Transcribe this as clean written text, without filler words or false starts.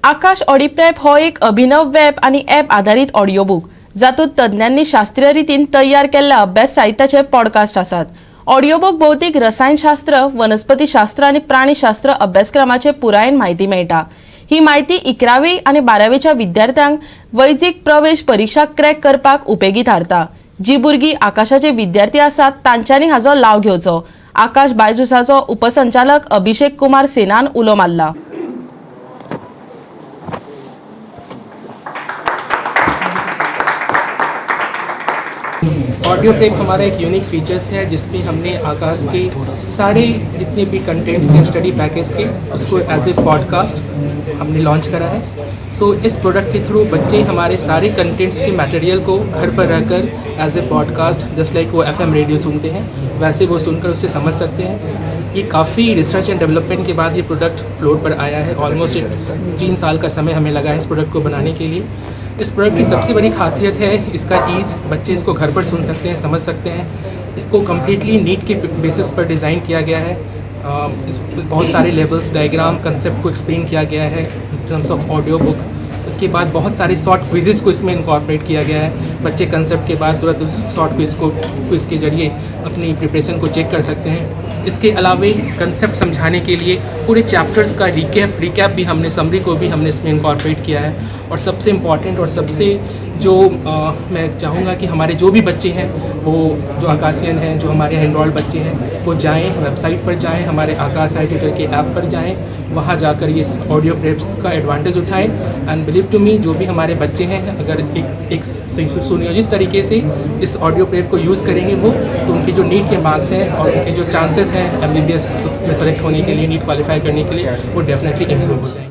आकाश audio prep हो एक अभिनव web आणि ॲप आधारित ऑडिओ बुक जातूंत तज्ञांनी शास्त्रीय रितीन तयार केल्ल्या अभ्यास साहित्याचे पॉडकास्ट आसात। ऑडिओ बुक भौतिक रसायनशास्त्र, वनस्पतीशास्त्र आणि प्राणीशास्त्र अभ्यासक्रमाचे पुरायेन म्हायती मेळटा। ही म्हायती 11वी आणि 12वीच्या विद्यार्थ्यांक वैजकी प्रवेश परीक्षा क्रॅक करपाक उपेगी थारता। जी भुरगीं आकाशाचे विद्यार्थी आसात तांच्यांनी हाचो लाव घेवचो। आकाश बायजुसाचो उपसंचालक अभिषेक कुमार सेनान उलो मारला। ऑडियो प्रेप हमारा एक यूनिक फीचर्स है जिसमें हमने आकाश के सारे जितने भी कंटेंट्स हैं स्टडी पैकेज के उसको एज ए पॉडकास्ट हमने लॉन्च करा है। सो इस प्रोडक्ट के थ्रू बच्चे हमारे सारे कंटेंट्स के मटेरियल को घर पर रहकर as a podcast just like वो FM रेडियो सुनते हैं वैसे वो सुनकर उससे समझ सकते हैं। ये काफ़ी रिसर्च एंड डेवलपमेंट के बाद ये प्रोडक्ट फ्लोर पर आया है। ऑलमोस्ट 3 साल का समय हमें लगा है इस प्रोडक्ट को बनाने के लिए। इस प्रोडक्ट की सबसे बड़ी खासियत है इसका ईज़। बच्चे इसको घर पर सुन सकते हैं, समझ सकते हैं। इसको कम्प्लीटली नीट के बेसिस पर डिज़ाइन किया गया है। इस बहुत सारे लेवल्स, डायग्राम, कंसेप्ट को एक्सप्लेन किया गया है in terms of audio book. उसके बाद बहुत सारे शॉर्ट क्विज़ेस को इसमें इनकॉर्पोरेट किया गया है। बच्चे कंसेप्ट के बाद तुरंत उस शॉर्ट क्विज़ के जरिए अपनी प्रिपरेशन को चेक कर सकते हैं। इसके अलावा कंसेप्ट समझाने के लिए पूरे चैप्टर्स का रिकैप भी हमने, समरी को भी हमने इसमें इनकॉर्पोरेट किया है। और सबसे इम्पॉर्टेंट और सबसे जो मैं चाहूँगा कि हमारे जो भी बच्चे हैं वो जो आकाशियन हैं, जो हमारे एंड्रॉयड बच्चे हैं वो जाएँ, वेबसाइट पर जाएँ, हमारे आकाश आई ट्यूटर के ऐप पर जाएँ, वहाँ जाकर ये ऑडियो प्रेप्स का एडवांटेज उठाएं। एंड बिलीव टू मी, जो भी हमारे बच्चे हैं अगर एक सुनियोजित तरीके से इस ऑडियो प्रेप को यूज़ करेंगे वो, तो उनके जो नीट के मार्क्स हैं और उनके जो चांसेस हैं MBBS में सेलेक्ट होने के लिए, नीट क्वालिफाई करने के लिए, वो डेफिनेटली इम्प्रूव हो जाएंगे।